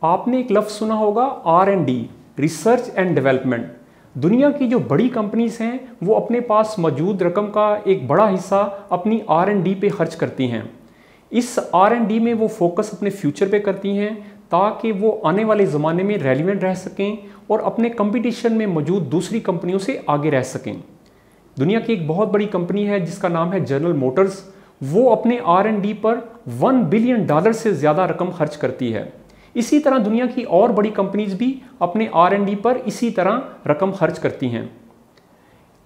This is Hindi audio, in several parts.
आपने एक लफ्ज़ सुना होगा R&D, रिसर्च एंड डेवलपमेंट। दुनिया की जो बड़ी कंपनीज हैं वो अपने पास मौजूद रकम का एक बड़ा हिस्सा अपनी R&D पे खर्च करती हैं। इस R&D में वो फोकस अपने फ्यूचर पे करती हैं ताकि वो आने वाले ज़माने में रेलिवेंट रह सकें और अपने कंपटीशन में मौजूद दूसरी कंपनियों से आगे रह सकें। दुनिया की एक बहुत बड़ी कंपनी है जिसका नाम है जनरल मोटर्स। वो अपने R&D पर $1 बिलियन से ज़्यादा रकम खर्च करती है। इसी तरह दुनिया की और बड़ी कंपनीज भी अपने R&D पर इसी तरह रकम खर्च करती हैं।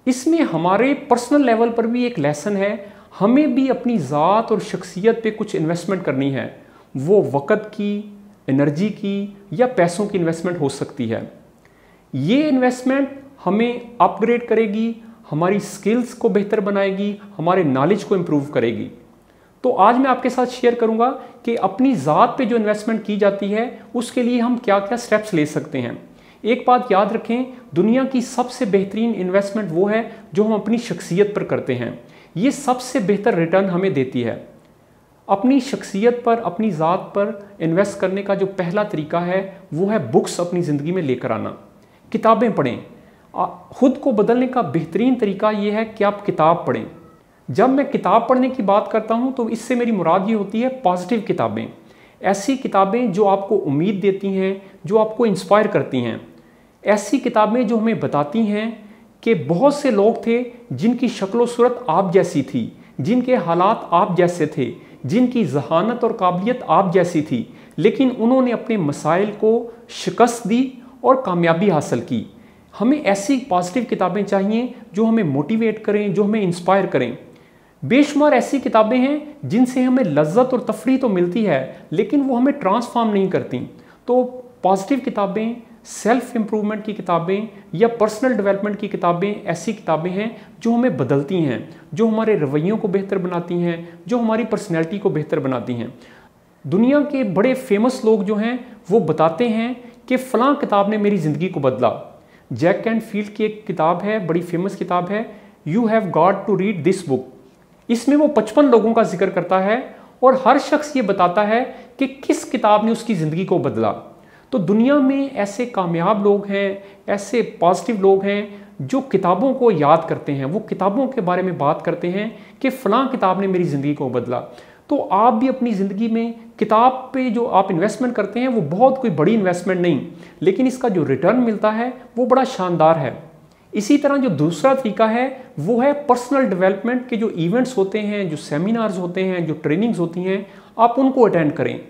इसमें हमारे पर्सनल लेवल पर भी एक लेसन है, हमें भी अपनी ज़ात और शख्सियत पे कुछ इन्वेस्टमेंट करनी है। वो वक़्त की, एनर्जी की या पैसों की इन्वेस्टमेंट हो सकती है। ये इन्वेस्टमेंट हमें अपग्रेड करेगी, हमारी स्किल्स को बेहतर बनाएगी, हमारे नॉलेज को इम्प्रूव करेगी। तो आज मैं आपके साथ शेयर करूंगा कि अपनी ज़ात पे जो इन्वेस्टमेंट की जाती है उसके लिए हम क्या क्या स्टेप्स ले सकते हैं। एक बात याद रखें, दुनिया की सबसे बेहतरीन इन्वेस्टमेंट वो है जो हम अपनी शख्सियत पर करते हैं। ये सबसे बेहतर रिटर्न हमें देती है। अपनी शख्सियत पर, अपनी ज़ात पर इन्वेस्ट करने का जो पहला तरीका है वो है बुक्स अपनी ज़िंदगी में लेकर आना। किताबें पढ़ें। खुद को बदलने का बेहतरीन तरीका ये है कि आप किताब पढ़ें। जब मैं किताब पढ़ने की बात करता हूँ तो इससे मेरी मुराद ये होती है पॉजिटिव किताबें। ऐसी किताबें जो आपको उम्मीद देती हैं, जो आपको इंस्पायर करती हैं। ऐसी किताबें जो हमें बताती हैं कि बहुत से लोग थे जिनकी शक्ल व सूरत आप जैसी थी, जिनके हालात आप जैसे थे, जिनकी जहानत और काबिलियत आप जैसी थी, लेकिन उन्होंने अपने मसाइल को शिकस्त दी और कामयाबी हासिल की। हमें ऐसी पॉजिटिव किताबें चाहिए जो हमें मोटिवेट करें, जो हमें इंस्पायर करें। बेशुमार ऐसी किताबें हैं जिनसे हमें लज्जत और तफरीह तो मिलती है लेकिन वो हमें ट्रांसफॉर्म नहीं करती। तो पॉजिटिव किताबें, सेल्फ इम्प्रूवमेंट की किताबें या पर्सनल डेवलपमेंट की किताबें ऐसी किताबें हैं जो हमें बदलती हैं, जो हमारे रवैयों को बेहतर बनाती हैं, जो हमारी पर्सनैलिटी को बेहतर बनाती हैं। दुनिया के बड़े फेमस लोग जो हैं वो बताते हैं कि फ़लाँ किताब ने मेरी ज़िंदगी को बदला। जैक कैनफील्ड की एक किताब है, बड़ी फेमस किताब है, you have got to read this book. इसमें वो 55 लोगों का जिक्र करता है और हर शख्स ये बताता है कि किस किताब ने उसकी ज़िंदगी को बदला। तो दुनिया में ऐसे कामयाब लोग हैं, ऐसे पॉजिटिव लोग हैं जो किताबों को याद करते हैं, वो किताबों के बारे में बात करते हैं कि फ़लाँ किताब ने मेरी ज़िंदगी को बदला। तो आप भी अपनी ज़िंदगी में किताब पे जो आप इन्वेस्टमेंट करते हैं वो बहुत कोई बड़ी इन्वेस्टमेंट नहीं, लेकिन इसका जो रिटर्न मिलता है वो बड़ा शानदार है। इसी तरह जो दूसरा तरीका है वो है पर्सनल डेवलपमेंट के जो इवेंट्स होते हैं, जो सेमिनार्स होते हैं, जो ट्रेनिंग्स होती हैं, आप उनको अटेंड करें।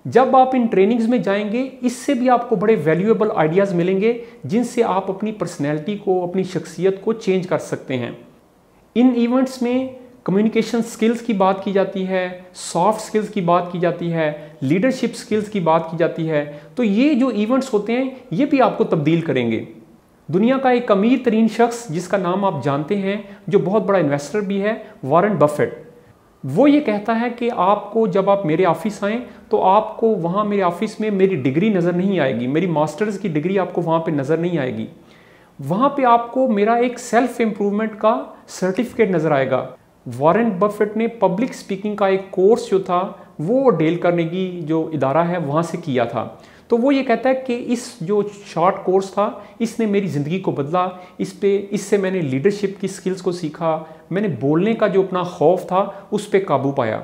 जब आप इन ट्रेनिंग्स में जाएंगे इससे भी आपको बड़े वैल्यूएबल आइडियाज़ मिलेंगे जिनसे आप अपनी पर्सनैलिटी को, अपनी शख्सियत को चेंज कर सकते हैं। इन इवेंट्स में कम्युनिकेशन स्किल्स की बात की जाती है, सॉफ्ट स्किल्स की बात की जाती है, लीडरशिप स्किल्स की बात की जाती है। तो ये जो इवेंट्स होते हैं ये भी आपको तब्दील करेंगे। दुनिया का एक अमीर तरीन शख्स जिसका नाम आप जानते हैं, जो बहुत बड़ा इन्वेस्टर भी है, वॉरेन बफेट, वो ये कहता है कि आपको जब आप मेरे ऑफिस आएँ तो आपको वहाँ मेरे ऑफिस में मेरी डिग्री नज़र नहीं आएगी, मेरी मास्टर्स की डिग्री आपको वहाँ पे नज़र नहीं आएगी। वहाँ पे आपको मेरा एक सेल्फ इम्प्रूवमेंट का सर्टिफिकेट नज़र आएगा। वॉरेन बफेट ने पब्लिक स्पीकिंग का एक कोर्स जो था वो डेल कार्नेगी जो इदारा है वहाँ से किया था। तो वो ये कहता है कि इस जो शॉर्ट कोर्स था इसने मेरी ज़िंदगी को बदला। इससे मैंने लीडरशिप की स्किल्स को सीखा, मैंने बोलने का जो अपना खौफ था उस पर काबू पाया।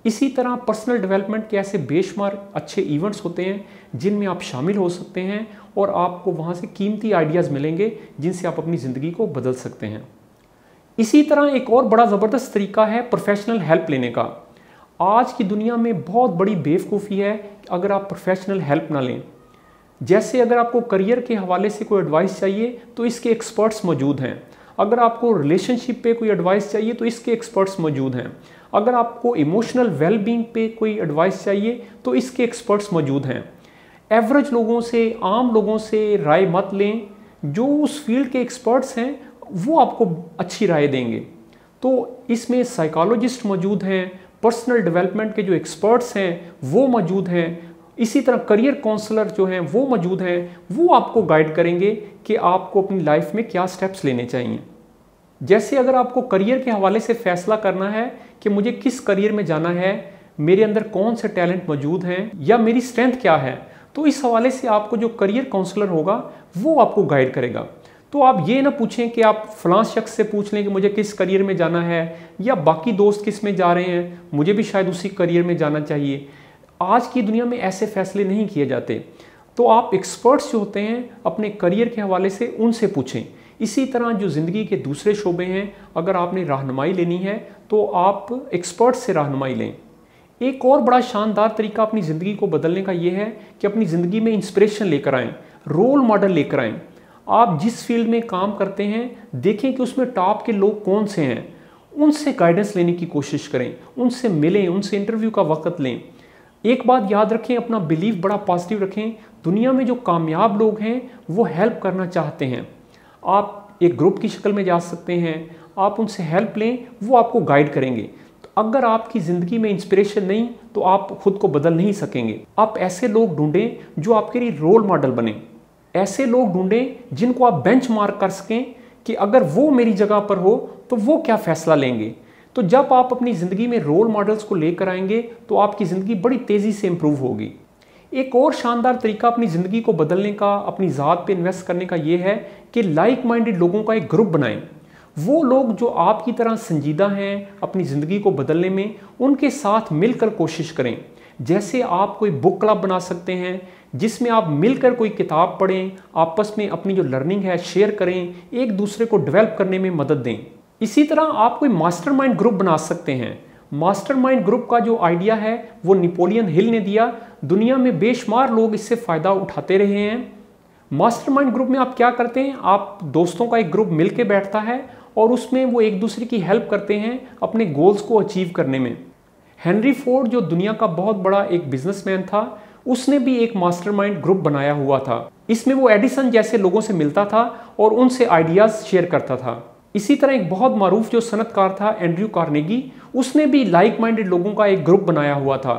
इसी तरह पर्सनल डेवलपमेंट के ऐसे बेशुमार अच्छे इवेंट्स होते हैं जिनमें आप शामिल हो सकते हैं और आपको वहाँ से कीमती आइडियाज़ मिलेंगे जिनसे आप अपनी ज़िंदगी को बदल सकते हैं। इसी तरह एक और बड़ा ज़बरदस्त तरीका है प्रोफेशनल हेल्प लेने का। आज की दुनिया में बहुत बड़ी बेवकूफ़ी है अगर आप प्रोफेशनल हेल्प ना लें। जैसे अगर आपको करियर के हवाले से कोई एडवाइस चाहिए तो इसके एक्सपर्ट्स मौजूद हैं। अगर आपको रिलेशनशिप पे कोई एडवाइस चाहिए तो इसके एक्सपर्ट्स मौजूद हैं। अगर आपको इमोशनल वेलबींग पे कोई एडवाइस चाहिए तो इसके एक्सपर्ट्स मौजूद हैं। एवरेज लोगों से, आम लोगों से राय मत लें। जो उस फील्ड के एक्सपर्ट्स हैं वो आपको अच्छी राय देंगे। तो इसमें साइकोलॉजिस्ट मौजूद हैं, पर्सनल डेवलपमेंट के जो एक्सपर्ट्स हैं वो मौजूद हैं, इसी तरह करियर काउंसलर जो हैं वो मौजूद हैं। वो आपको गाइड करेंगे कि आपको अपनी लाइफ में क्या स्टेप्स लेने चाहिए। जैसे अगर आपको करियर के हवाले से फैसला करना है कि मुझे किस करियर में जाना है, मेरे अंदर कौन से टैलेंट मौजूद हैं या मेरी स्ट्रेंथ क्या है, तो इस हवाले से आपको जो करियर काउंसलर होगा वो आपको गाइड करेगा। तो आप ये ना पूछें कि आप फलां शख्स से पूछ लें कि मुझे किस करियर में जाना है, या बाकी दोस्त किस में जा रहे हैं, मुझे भी शायद उसी करियर में जाना चाहिए। आज की दुनिया में ऐसे फैसले नहीं किए जाते। तो आप एक्सपर्ट्स जो होते हैं अपने करियर के हवाले से उनसे पूछें। इसी तरह जो ज़िंदगी के दूसरे शोबे हैं, अगर आपने रहनुमाई लेनी है तो आप एक्सपर्ट से रहनुमाई लें। एक और बड़ा शानदार तरीका अपनी ज़िंदगी को बदलने का ये है कि अपनी ज़िंदगी में इंस्पिरेशन लेकर आएँ, रोल मॉडल लेकर आएँ। आप जिस फील्ड में काम करते हैं देखें कि उसमें टॉप के लोग कौन से हैं, उनसे गाइडेंस लेने की कोशिश करें, उनसे मिलें, उनसे इंटरव्यू का वक्त लें। एक बात याद रखें, अपना बिलीफ बड़ा पॉजिटिव रखें। दुनिया में जो कामयाब लोग हैं वो हेल्प करना चाहते हैं। आप एक ग्रुप की शक्ल में जा सकते हैं, आप उनसे हेल्प लें, वो आपको गाइड करेंगे। तो अगर आपकी ज़िंदगी में इंस्पिरेशन नहीं तो आप खुद को बदल नहीं सकेंगे। आप ऐसे लोग ढूंढें जो आपके लिए रोल मॉडल बने। ऐसे लोग ढूंढें जिनको आप बेंचमार्क कर सकें कि अगर वो मेरी जगह पर हो तो वो क्या फ़ैसला लेंगे। तो जब आप अपनी ज़िंदगी में रोल मॉडल्स को लेकर आएंगे तो आपकी ज़िंदगी बड़ी तेज़ी से इम्प्रूव होगी। एक और शानदार तरीका अपनी ज़िंदगी को बदलने का, अपनी ज़ात पे इन्वेस्ट करने का ये है कि लाइक माइंडेड लोगों का एक ग्रुप बनाएं। वो लोग जो आपकी तरह संजीदा हैं अपनी ज़िंदगी को बदलने में, उनके साथ मिलकर कोशिश करें। जैसे आप कोई बुक क्लब बना सकते हैं जिसमें आप मिलकर कोई किताब पढ़ें, आपस में अपनी जो लर्निंग है शेयर करें, एक दूसरे को डेवलप करने में मदद दें। इसी तरह आप कोई मास्टरमाइंड ग्रुप बना सकते हैं। मास्टरमाइंड ग्रुप का जो आइडिया है वो नेपोलियन हिल ने दिया। दुनिया में बेशुमार लोग इससे फ़ायदा उठाते रहे हैं। मास्टरमाइंड ग्रुप में आप क्या करते हैं, आप दोस्तों का एक ग्रुप मिलके बैठता है और उसमें वो एक दूसरे की हेल्प करते हैं अपने गोल्स को अचीव करने में। हेनरी फोर्ड जो दुनिया का बहुत बड़ा एक बिजनेसमैन था, उसने भी एक मास्टरमाइंड ग्रुप बनाया हुआ था। इसमें वो एडिसन जैसे लोगों से मिलता था और उनसे आइडियाज़ शेयर करता था। इसी तरह एक बहुत मारूफ जो सनतकार था एंड्रयू कार्नेगी, उसने भी लाइक माइंडेड लोगों का एक ग्रुप बनाया हुआ था।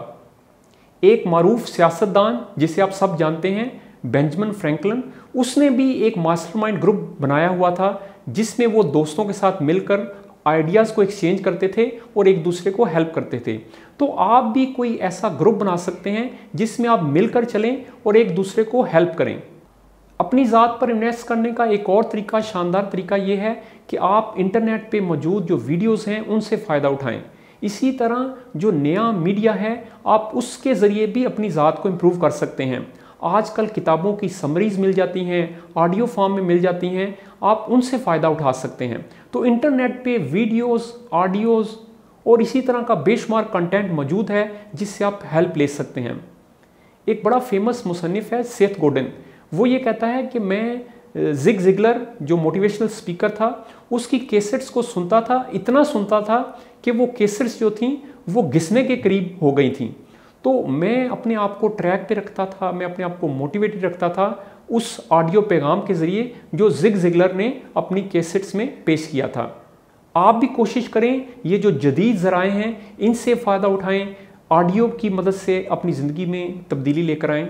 एक मारूफ सियासतदान जिसे आप सब जानते हैं बेंजामिन फ्रैंकलिन, उसने भी एक मास्टरमाइंड ग्रुप बनाया हुआ था जिसमें वो दोस्तों के साथ मिलकर आइडियाज़ को एक्सचेंज करते थे और एक दूसरे को हेल्प करते थे। तो आप भी कोई ऐसा ग्रुप बना सकते हैं जिसमें आप मिलकर चलें और एक दूसरे को हेल्प करें। अपनी ज़ात पर इन्वेस्ट करने का एक और तरीका, शानदार तरीका ये है कि आप इंटरनेट पे मौजूद जो वीडियोस हैं उनसे फ़ायदा उठाएं। इसी तरह जो नया मीडिया है आप उसके ज़रिए भी अपनी ज़ात को इम्प्रूव कर सकते हैं। आजकल किताबों की समरीज़ मिल जाती हैं, ऑडियो फॉर्म में मिल जाती हैं, आप उनसे फ़ायदा उठा सकते हैं। तो इंटरनेट पे वीडियोस, ऑडियोज़ और इसी तरह का बेशुमार कंटेंट मौजूद है जिससे आप हेल्प ले सकते हैं। एक बड़ा फेमस मुसन्निफ है सेथ गोडन, वो ये कहता है कि मैं जिग जिगलर जो मोटिवेशनल स्पीकर था उसकी कैसेट्स को सुनता था, इतना सुनता था कि वो कैसेट्स जो थी वो घिसने के करीब हो गई थी। तो मैं अपने आप को ट्रैक पे रखता था, मैं अपने आप को मोटिवेटेड रखता था उस ऑडियो पैगाम के ज़रिए जो जिग जिगलर ने अपनी कैसेट्स में पेश किया था। आप भी कोशिश करें ये जो जदीद ज़राए हैं इनसे फ़ायदा उठाएं, ऑडियो की मदद से अपनी ज़िंदगी में तब्दीली लेकर आएँ।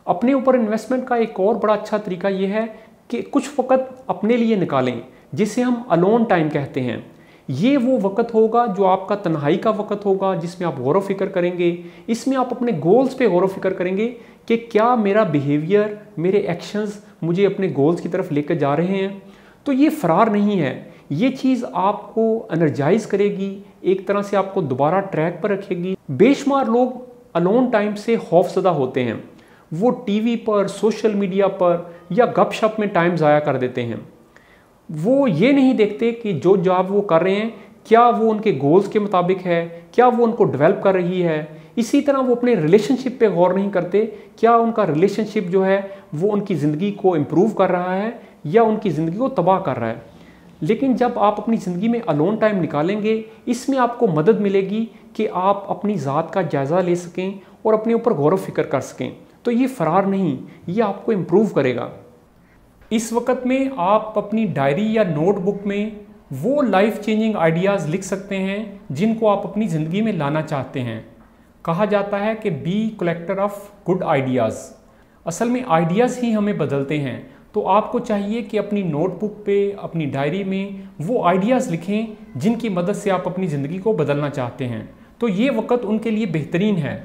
अपने ऊपर इन्वेस्टमेंट का एक और बड़ा अच्छा तरीका ये है कि कुछ वक़्त अपने लिए निकालें जिसे हम अलोन टाइम कहते हैं। ये वो वक़्त होगा जो आपका तन्हाई का वक़्त होगा जिसमें आप गौर व फिक्र करेंगे। इसमें आप अपने गोल्स पे गौर व फिक्र करेंगे कि क्या मेरा बिहेवियर, मेरे एक्शंस मुझे अपने गोल्स की तरफ लेकर जा रहे हैं। तो ये फ़रार नहीं है, ये चीज़ आपको एनर्जाइज करेगी, एक तरह से आपको दोबारा ट्रैक पर रखेगी। बेशुमार लोग अलोन टाइम से खौफज़दा होते हैं, वो टीवी पर, सोशल मीडिया पर या गपशप में टाइम ज़ाया कर देते हैं। वो ये नहीं देखते कि जो जॉब वो कर रहे हैं क्या वो उनके गोल्स के मुताबिक है, क्या वो उनको डेवलप कर रही है। इसी तरह वो अपने रिलेशनशिप पे गौर नहीं करते, क्या उनका रिलेशनशिप जो है वो उनकी ज़िंदगी को इम्प्रूव कर रहा है या उनकी ज़िंदगी को तबाह कर रहा है। लेकिन जब आप अपनी ज़िंदगी में अलोन टाइम निकालेंगे, इसमें आपको मदद मिलेगी कि आप अपनी ज़ात का जायज़ा ले सकें और अपने ऊपर गौर व फिक्र कर सकें। तो ये फ़रार नहीं, ये आपको इम्प्रूव करेगा। इस वक्त में आप अपनी डायरी या नोटबुक में वो लाइफ चेंजिंग आइडियाज़ लिख सकते हैं जिनको आप अपनी ज़िंदगी में लाना चाहते हैं। कहा जाता है कि be collector of good ideas. असल में आइडियाज़ ही हमें बदलते हैं। तो आपको चाहिए कि अपनी नोटबुक पे, अपनी डायरी में वो आइडियाज़ लिखें जिनकी मदद से आप अपनी ज़िंदगी को बदलना चाहते हैं। तो ये वक्त उनके लिए बेहतरीन है।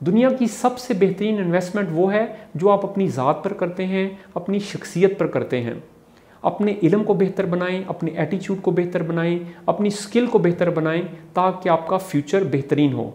दुनिया की सबसे बेहतरीन इन्वेस्टमेंट वो है जो आप अपनी ज़ात पर करते हैं, अपनी शख्सियत पर करते हैं। अपने इल्म को बेहतर बनाएं, अपने एटीट्यूड को बेहतर बनाएं, अपनी स्किल को बेहतर बनाएं ताकि आपका फ्यूचर बेहतरीन हो।